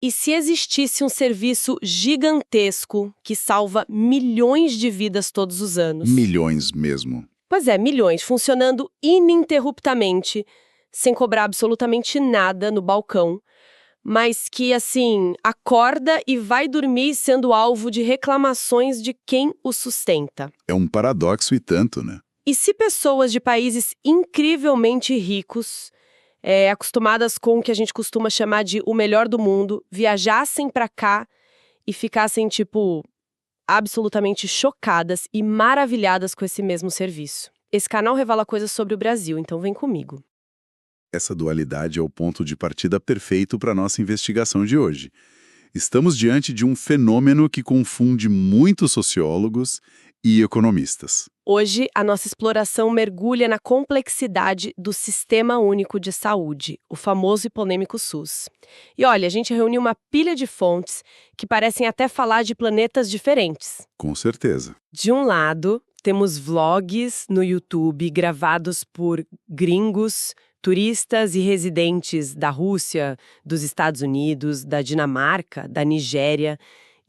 E se existisse um serviço gigantesco que salva milhões de vidas todos os anos? Milhões mesmo. Pois é, milhões, funcionando ininterruptamente, sem cobrar absolutamente nada no balcão, mas que, assim, acorda e vai dormir sendo alvo de reclamações de quem o sustenta. É um paradoxo e tanto, né? E se pessoas de países incrivelmente ricos, acostumadas com o que a gente costuma chamar de o melhor do mundo, viajassem pra cá e ficassem, tipo, absolutamente chocadas e maravilhadas com esse mesmo serviço? Esse canal revela coisas sobre o Brasil, então vem comigo. Essa dualidade é o ponto de partida perfeito para nossa investigação de hoje. Estamos diante de um fenômeno que confunde muitos sociólogos e economistas. Hoje, a nossa exploração mergulha na complexidade do Sistema Único de Saúde, o famoso e polêmico SUS. E olha, a gente reuniu uma pilha de fontes que parecem até falar de planetas diferentes. Com certeza. De um lado, temos vlogs no YouTube gravados por gringos, turistas e residentes da Rússia, dos Estados Unidos, da Dinamarca, da Nigéria,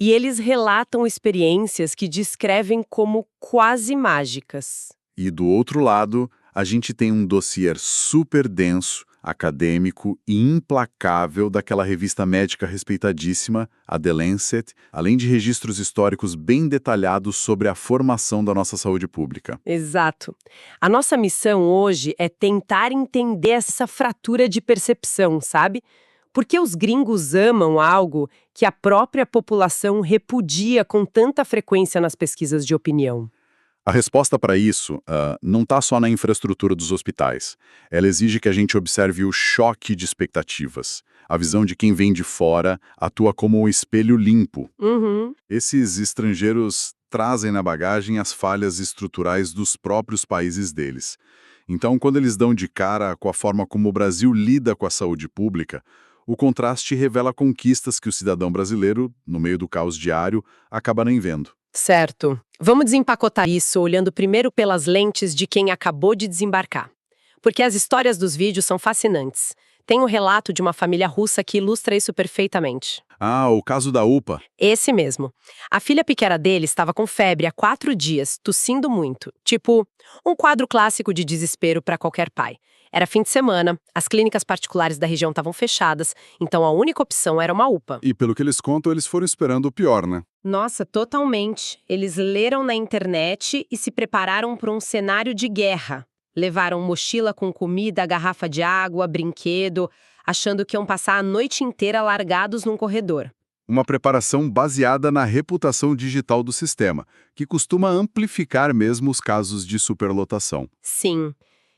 e eles relatam experiências que descrevem como quase mágicas. E do outro lado, a gente tem um dossiê super denso, acadêmico e implacável daquela revista médica respeitadíssima, a The Lancet, além de registros históricos bem detalhados sobre a formação da nossa saúde pública. Exato. A nossa missão hoje é tentar entender essa fratura de percepção, sabe? Porque os gringos amam algo que a própria população repudia com tanta frequência nas pesquisas de opinião. A resposta para isso não está só na infraestrutura dos hospitais. Ela exige que a gente observe o choque de expectativas. A visão de quem vem de fora atua como um espelho limpo. Uhum. Esses estrangeiros trazem na bagagem as falhas estruturais dos próprios países deles. Então, quando eles dão de cara com a forma como o Brasil lida com a saúde pública, o contraste revela conquistas que o cidadão brasileiro, no meio do caos diário, acaba nem vendo. Certo. Vamos desempacotar isso olhando primeiro pelas lentes de quem acabou de desembarcar. Porque as histórias dos vídeos são fascinantes. Tem um relato de uma família russa que ilustra isso perfeitamente. Ah, o caso da UPA. Esse mesmo. A filha pequena dele estava com febre há 4 dias, tossindo muito. Tipo, um quadro clássico de desespero para qualquer pai. Era fim de semana, as clínicas particulares da região estavam fechadas, então a única opção era uma UPA. E pelo que eles contam, eles foram esperando o pior, né? Nossa, totalmente. Eles leram na internet e se prepararam para um cenário de guerra. Levaram mochila com comida, garrafa de água, brinquedo, achando que iam passar a noite inteira largados num corredor. Uma preparação baseada na reputação digital do sistema, que costuma amplificar mesmo os casos de superlotação. Sim.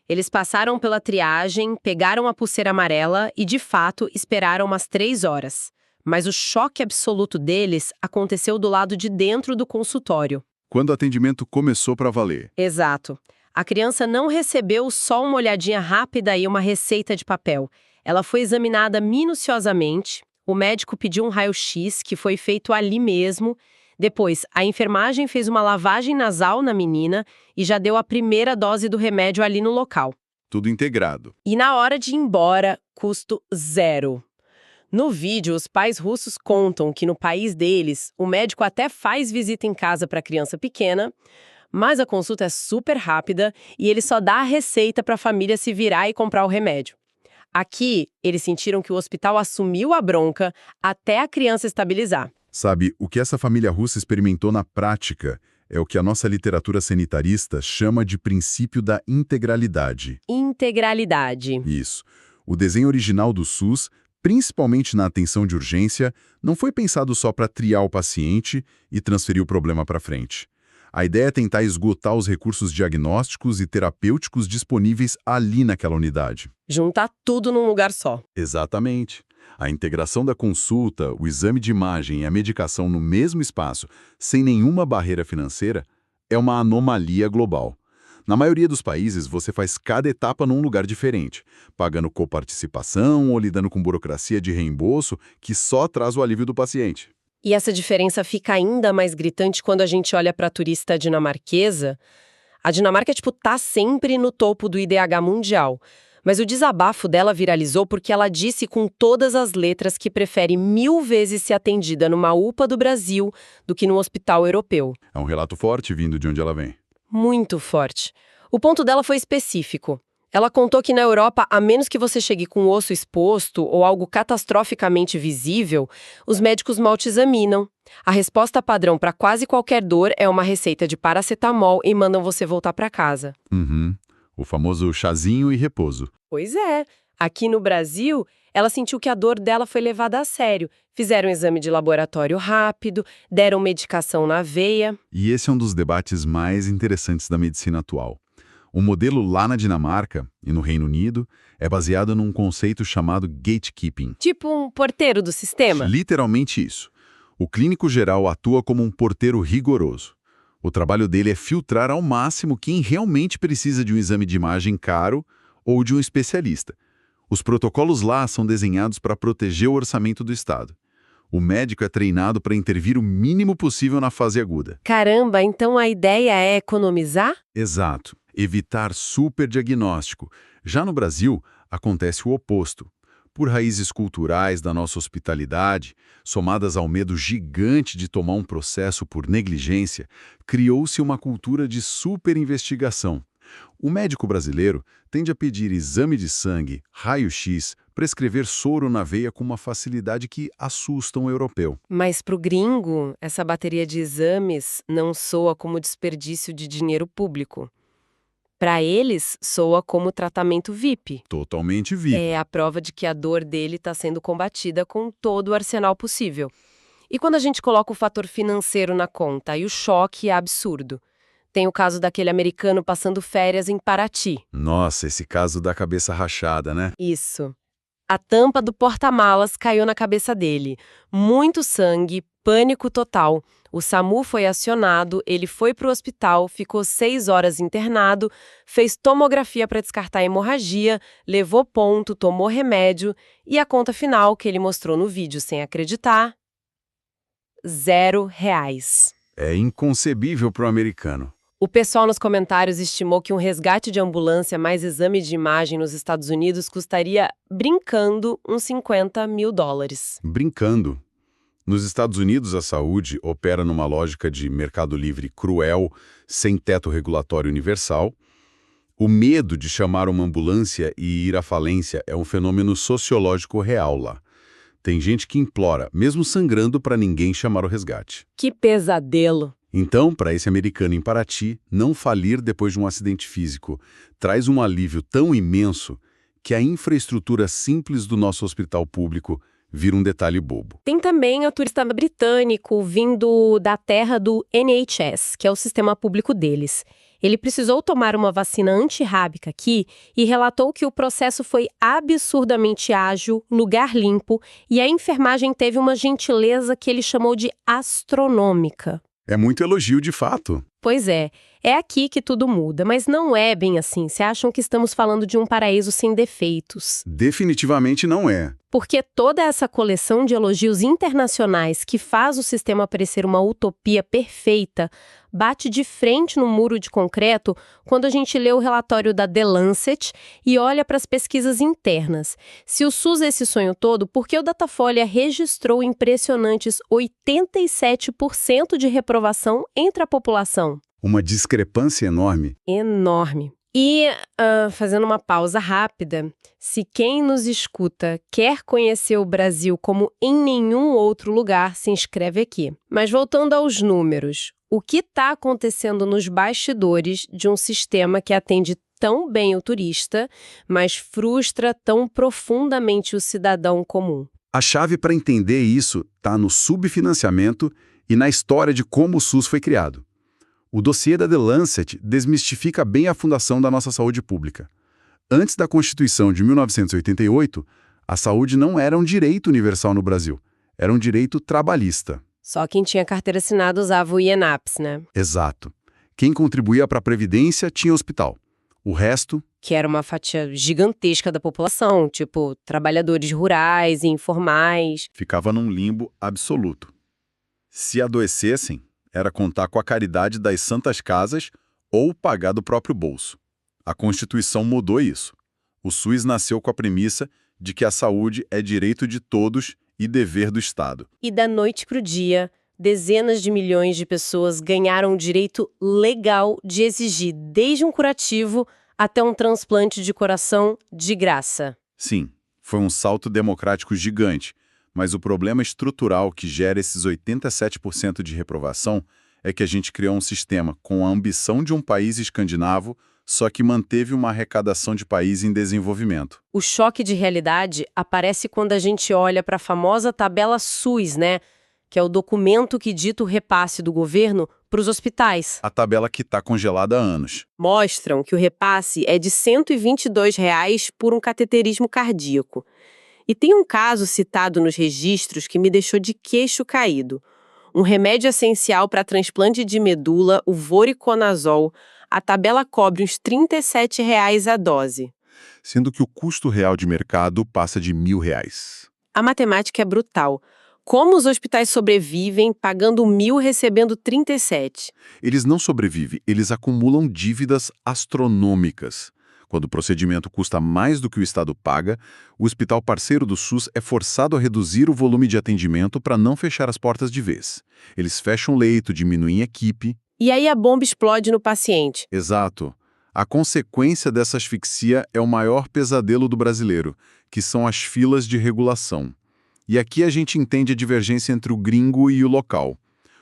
Eles passaram pela triagem, pegaram a pulseira amarela e, de fato, esperaram umas 3 horas. Mas o choque absoluto deles aconteceu do lado de dentro do consultório. Quando o atendimento começou para valer. Exato. A criança não recebeu só uma olhadinha rápida e uma receita de papel. Ela foi examinada minuciosamente, o médico pediu um raio-x que foi feito ali mesmo. Depois, a enfermagem fez uma lavagem nasal na menina e já deu a primeira dose do remédio ali no local. Tudo integrado. E na hora de ir embora, custo 0. No vídeo, os pais russos contam que no país deles, o médico até faz visita em casa para a criança pequena, mas a consulta é super rápida e ele só dá a receita para a família se virar e comprar o remédio. Aqui, eles sentiram que o hospital assumiu a bronca até a criança estabilizar. Sabe, o que essa família russa experimentou na prática é o que a nossa literatura sanitarista chama de princípio da integralidade. Integralidade. Isso. O desenho original do SUS, principalmente na atenção de urgência, não foi pensado só para triar o paciente e transferir o problema para frente. A ideia é tentar esgotar os recursos diagnósticos e terapêuticos disponíveis ali naquela unidade. Juntar tudo num lugar só. Exatamente. A integração da consulta, o exame de imagem e a medicação no mesmo espaço, sem nenhuma barreira financeira, é uma anomalia global. Na maioria dos países, você faz cada etapa num lugar diferente, pagando coparticipação ou lidando com burocracia de reembolso que só traz o alívio do paciente. E essa diferença fica ainda mais gritante quando a gente olha para a turista dinamarquesa. A Dinamarca, tá sempre no topo do IDH mundial. Mas o desabafo dela viralizou porque ela disse com todas as letras que prefere 1000 vezes ser atendida numa UPA do Brasil do que num hospital europeu. É um relato forte vindo de onde ela vem. Muito forte. O ponto dela foi específico. Ela contou que na Europa, a menos que você chegue com o osso exposto ou algo catastroficamente visível, os médicos mal te examinam. A resposta padrão para quase qualquer dor é uma receita de paracetamol e mandam você voltar para casa. Uhum. O famoso chazinho e repouso. Pois é. Aqui no Brasil, ela sentiu que a dor dela foi levada a sério. Fizeram um exame de laboratório rápido, deram medicação na veia. E esse é um dos debates mais interessantes da medicina atual. O modelo lá na Dinamarca e no Reino Unido é baseado num conceito chamado gatekeeping. Tipo um porteiro do sistema. Literalmente isso. O clínico geral atua como um porteiro rigoroso. O trabalho dele é filtrar ao máximo quem realmente precisa de um exame de imagem caro ou de um especialista. Os protocolos lá são desenhados para proteger o orçamento do Estado. O médico é treinado para intervir o mínimo possível na fase aguda. Caramba, então a ideia é economizar? Exato. Evitar superdiagnóstico. Já no Brasil, acontece o oposto. Por raízes culturais da nossa hospitalidade, somadas ao medo gigante de tomar um processo por negligência, criou-se uma cultura de superinvestigação. O médico brasileiro tende a pedir exame de sangue, raio-x, prescrever soro na veia com uma facilidade que assusta um europeu. Mas para o gringo, essa bateria de exames não soa como desperdício de dinheiro público. Para eles, soa como tratamento VIP. Totalmente VIP. É a prova de que a dor dele está sendo combatida com todo o arsenal possível. E quando a gente coloca o fator financeiro na conta, aí o choque é absurdo. Tem o caso daquele americano passando férias em Paraty. Nossa, esse caso da cabeça rachada, né? Isso. A tampa do porta-malas caiu na cabeça dele. Muito sangue, pânico total. O SAMU foi acionado, ele foi para o hospital, ficou 6 horas internado, fez tomografia para descartar a hemorragia, levou ponto, tomou remédio e a conta final, que ele mostrou no vídeo sem acreditar, R$0. É inconcebível para o americano. O pessoal nos comentários estimou que um resgate de ambulância mais exame de imagem nos Estados Unidos custaria, brincando, uns $50 mil. Brincando. Nos Estados Unidos, a saúde opera numa lógica de mercado livre cruel, sem teto regulatório universal. O medo de chamar uma ambulância e ir à falência é um fenômeno sociológico real lá. Tem gente que implora, mesmo sangrando, para ninguém chamar o resgate. Que pesadelo! Então, para esse americano em Paraty, não falir depois de um acidente físico traz um alívio tão imenso que a infraestrutura simples do nosso hospital público vira um detalhe bobo. Tem também o turista britânico vindo da terra do NHS, que é o sistema público deles. Ele precisou tomar uma vacina antirrábica aqui e relatou que o processo foi absurdamente ágil, lugar limpo e a enfermagem teve uma gentileza que ele chamou de astronômica. É muito elogio de fato. Pois é aqui que tudo muda, mas não é bem assim. Vocês acham que estamos falando de um paraíso sem defeitos? Definitivamente não é. Porque toda essa coleção de elogios internacionais que faz o sistema parecer uma utopia perfeita bate de frente no muro de concreto quando a gente lê o relatório da The Lancet e olha para as pesquisas internas. Se o SUS é esse sonho todo, por que o Datafolha registrou impressionantes 87% de reprovação entre a população? Uma discrepância enorme. Enorme. E, fazendo uma pausa rápida, se quem nos escuta quer conhecer o Brasil como em nenhum outro lugar, se inscreve aqui. Mas voltando aos números, o que está acontecendo nos bastidores de um sistema que atende tão bem o turista, mas frustra tão profundamente o cidadão comum? A chave para entender isso está no subfinanciamento e na história de como o SUS foi criado. O dossiê da The Lancet desmistifica bem a fundação da nossa saúde pública. Antes da Constituição de 1988, a saúde não era um direito universal no Brasil, era um direito trabalhista. Só quem tinha carteira assinada usava o IENAPS, né? Exato. Quem contribuía para a Previdência tinha hospital. O resto... Que era uma fatia gigantesca da população, tipo trabalhadores rurais e informais. Ficava num limbo absoluto. Se adoecessem, era contar com a caridade das santas casas ou pagar do próprio bolso. A Constituição mudou isso. O SUS nasceu com a premissa de que a saúde é direito de todos e dever do Estado. E da noite para o dia, dezenas de milhões de pessoas ganharam o direito legal de exigir desde um curativo até um transplante de coração de graça. Sim, foi um salto democrático gigante, mas o problema estrutural que gera esses 87% de reprovação é que a gente criou um sistema com a ambição de um país escandinavo, só que manteve uma arrecadação de país em desenvolvimento. O choque de realidade aparece quando a gente olha para a famosa tabela SUS, né? Que é o documento que dita o repasse do governo para os hospitais. A tabela que está congelada há anos. Mostram que o repasse é de R$ 122 por um cateterismo cardíaco. E tem um caso citado nos registros que me deixou de queixo caído. Um remédio essencial para transplante de medula, o voriconazol, a tabela cobre uns R$ 37 a dose. Sendo que o custo real de mercado passa de R$ 1.000. A matemática é brutal. Como os hospitais sobrevivem pagando 1.000 recebendo 37? Eles não sobrevivem, eles acumulam dívidas astronômicas. Quando o procedimento custa mais do que o Estado paga, o hospital parceiro do SUS é forçado a reduzir o volume de atendimento para não fechar as portas de vez. Eles fecham leito, diminuem equipe. E aí a bomba explode no paciente. Exato. A consequência dessa asfixia é o maior pesadelo do brasileiro, que são as filas de regulação. E aqui a gente entende a divergência entre o gringo e o local.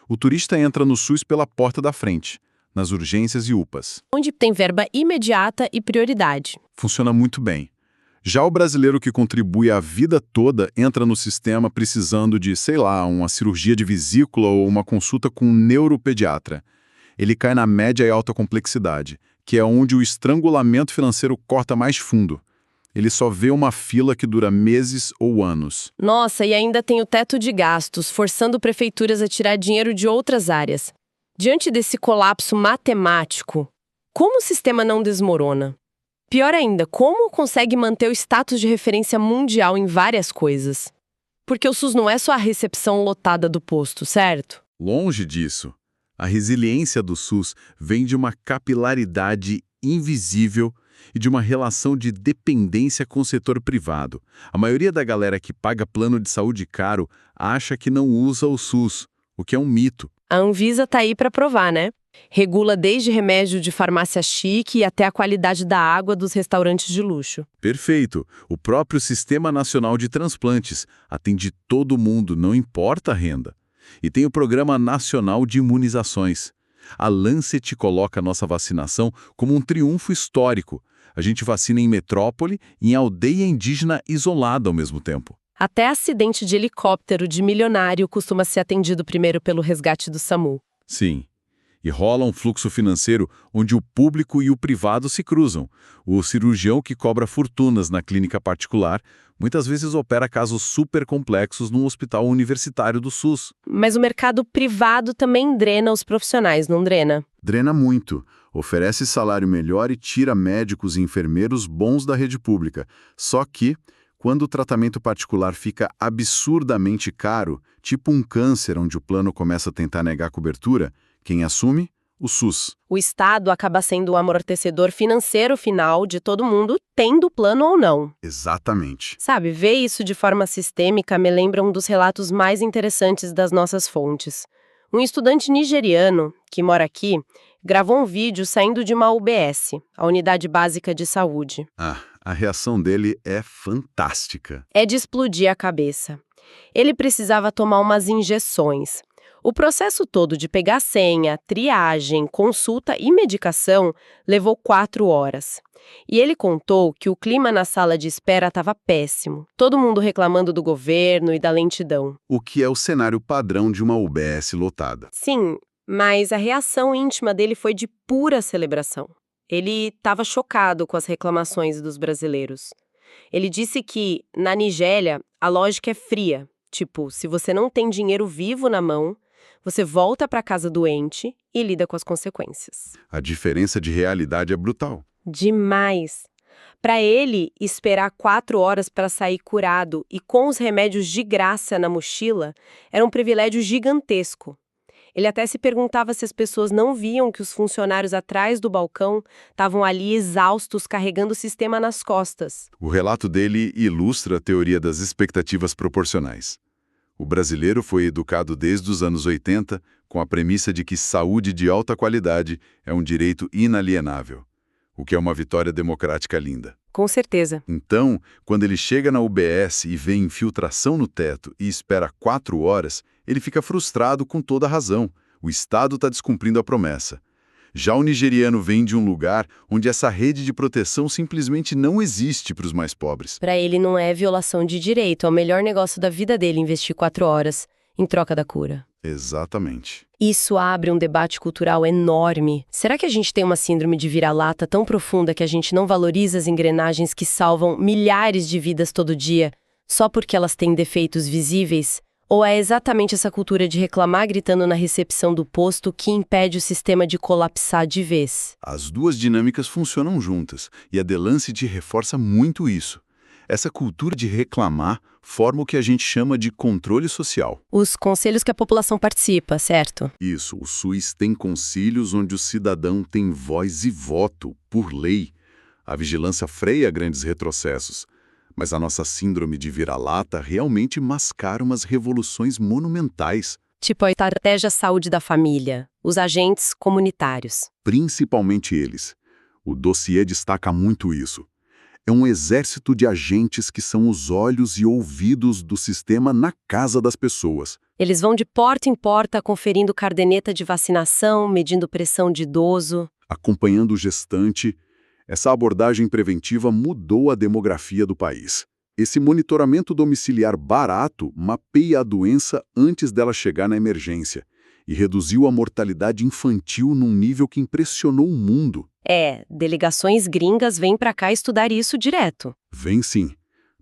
O turista entra no SUS pela porta da frente, nas urgências e UPAs. Onde tem verba imediata e prioridade. Funciona muito bem. Já o brasileiro que contribui a vida toda entra no sistema precisando de, sei lá, uma cirurgia de vesícula ou uma consulta com um neuropediatra. Ele cai na média e alta complexidade, que é onde o estrangulamento financeiro corta mais fundo. Ele só vê uma fila que dura meses ou anos. Nossa, e ainda tem o teto de gastos, forçando prefeituras a tirar dinheiro de outras áreas. Diante desse colapso matemático, como o sistema não desmorona? Pior ainda, como consegue manter o status de referência mundial em várias coisas? Porque o SUS não é só a recepção lotada do posto, certo? Longe disso. A resiliência do SUS vem de uma capilaridade invisível e de uma relação de dependência com o setor privado. A maioria da galera que paga plano de saúde caro acha que não usa o SUS, o que é um mito. A Anvisa tá aí para provar, né? Regula desde remédio de farmácia chique até a qualidade da água dos restaurantes de luxo. Perfeito. O próprio Sistema Nacional de Transplantes atende todo mundo, não importa a renda. E tem o Programa Nacional de Imunizações. A Lancet coloca a nossa vacinação como um triunfo histórico. A gente vacina em metrópole e em aldeia indígena isolada ao mesmo tempo. Até acidente de helicóptero de milionário costuma ser atendido primeiro pelo resgate do SAMU. Sim. E rola um fluxo financeiro onde o público e o privado se cruzam. O cirurgião que cobra fortunas na clínica particular muitas vezes opera casos super complexos num hospital universitário do SUS. Mas o mercado privado também drena os profissionais, não drena? Drena muito. Oferece salário melhor e tira médicos e enfermeiros bons da rede pública. Só que, quando o tratamento particular fica absurdamente caro, tipo um câncer onde o plano começa a tentar negar a cobertura, quem assume? O SUS. O Estado acaba sendo o amortecedor financeiro final de todo mundo, tendo plano ou não. Exatamente. Sabe, ver isso de forma sistêmica me lembra um dos relatos mais interessantes das nossas fontes. Um estudante nigeriano, que mora aqui, gravou um vídeo saindo de uma UBS, a Unidade Básica de Saúde. A reação dele é fantástica. É de explodir a cabeça. Ele precisava tomar umas injeções. O processo todo de pegar a senha, triagem, consulta e medicação levou 4 horas. E ele contou que o clima na sala de espera estava péssimo. Todo mundo reclamando do governo e da lentidão. O que é o cenário padrão de uma UBS lotada. Sim, mas a reação íntima dele foi de pura celebração. Ele estava chocado com as reclamações dos brasileiros. Ele disse que, na Nigéria, a lógica é fria. Tipo, se você não tem dinheiro vivo na mão, você volta para casa doente e lida com as consequências. A diferença de realidade é brutal. Demais. Para ele, esperar 4 horas para sair curado e com os remédios de graça na mochila era um privilégio gigantesco. Ele até se perguntava se as pessoas não viam que os funcionários atrás do balcão estavam ali exaustos, carregando o sistema nas costas. O relato dele ilustra a teoria das expectativas proporcionais. O brasileiro foi educado desde os anos 80 com a premissa de que saúde de alta qualidade é um direito inalienável, o que é uma vitória democrática linda. Com certeza. Então, quando ele chega na UBS e vê infiltração no teto e espera 4 horas, ele fica frustrado com toda a razão. O Estado está descumprindo a promessa. Já o nigeriano vem de um lugar onde essa rede de proteção simplesmente não existe para os mais pobres. Para ele não é violação de direito, é o melhor negócio da vida dele investir 4 horas em troca da cura. Exatamente. Isso abre um debate cultural enorme. Será que a gente tem uma síndrome de vira-lata tão profunda que a gente não valoriza as engrenagens que salvam milhares de vidas todo dia só porque elas têm defeitos visíveis? Ou é exatamente essa cultura de reclamar gritando na recepção do posto que impede o sistema de colapsar de vez? As duas dinâmicas funcionam juntas, e a Delancey reforça muito isso. Essa cultura de reclamar forma o que a gente chama de controle social. Os conselhos que a população participa, certo? Isso, o SUS tem conselhos onde o cidadão tem voz e voto, por lei. A vigilância freia grandes retrocessos. Mas a nossa síndrome de vira-lata realmente mascara umas revoluções monumentais. Tipo a estratégia saúde da família, os agentes comunitários. Principalmente eles. O dossiê destaca muito isso. É um exército de agentes que são os olhos e ouvidos do sistema na casa das pessoas. Eles vão de porta em porta conferindo caderneta de vacinação, medindo pressão de idoso. Acompanhando o gestante. Essa abordagem preventiva mudou a demografia do país. Esse monitoramento domiciliar barato mapeia a doença antes dela chegar na emergência e reduziu a mortalidade infantil num nível que impressionou o mundo. Delegações gringas vêm para cá estudar isso direto. Vem sim.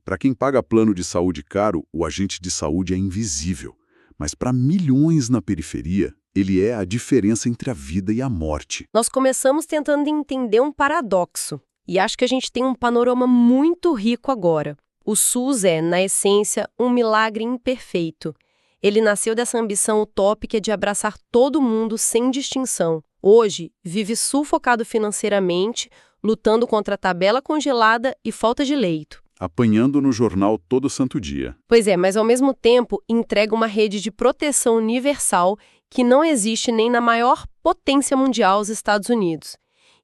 Para quem paga plano de saúde caro, o agente de saúde é invisível. Mas para milhões na periferia, ele é a diferença entre a vida e a morte. Nós começamos tentando entender um paradoxo. E acho que a gente tem um panorama muito rico agora. O SUS é, na essência, um milagre imperfeito. Ele nasceu dessa ambição utópica de abraçar todo mundo sem distinção. Hoje, vive sufocado financeiramente, lutando contra a tabela congelada e falta de leito. Apanhando no jornal todo santo dia. Pois é, mas ao mesmo tempo entrega uma rede de proteção universal que não existe nem na maior potência mundial, os Estados Unidos.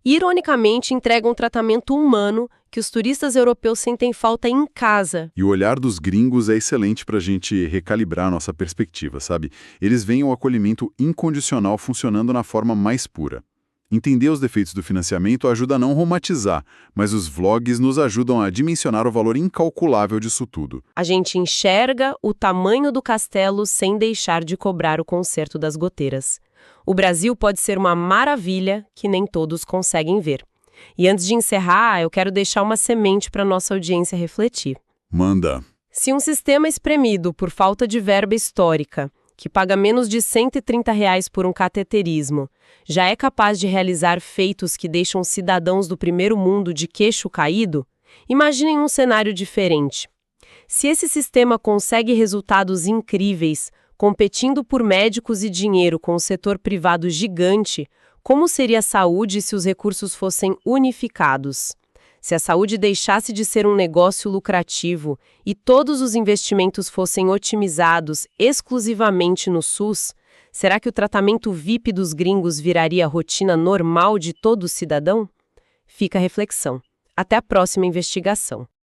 Ironicamente, entrega um tratamento humano que os turistas europeus sentem falta em casa. E o olhar dos gringos é excelente para a gente recalibrar nossa perspectiva, sabe? Eles veem o acolhimento incondicional funcionando na forma mais pura. Entender os defeitos do financiamento ajuda a não romantizar, mas os vlogs nos ajudam a dimensionar o valor incalculável disso tudo. A gente enxerga o tamanho do castelo sem deixar de cobrar o conserto das goteiras. O Brasil pode ser uma maravilha que nem todos conseguem ver. E antes de encerrar, eu quero deixar uma semente para nossa audiência refletir. Manda. Se um sistema espremido por falta de verba histórica, que paga menos de R$130 por um cateterismo, já é capaz de realizar feitos que deixam cidadãos do primeiro mundo de queixo caído, imaginem um cenário diferente. Se esse sistema consegue resultados incríveis, competindo por médicos e dinheiro com o setor privado gigante, como seria a saúde se os recursos fossem unificados? Se a saúde deixasse de ser um negócio lucrativo e todos os investimentos fossem otimizados exclusivamente no SUS, será que o tratamento VIP dos gringos viraria a rotina normal de todo cidadão? Fica a reflexão. Até a próxima investigação.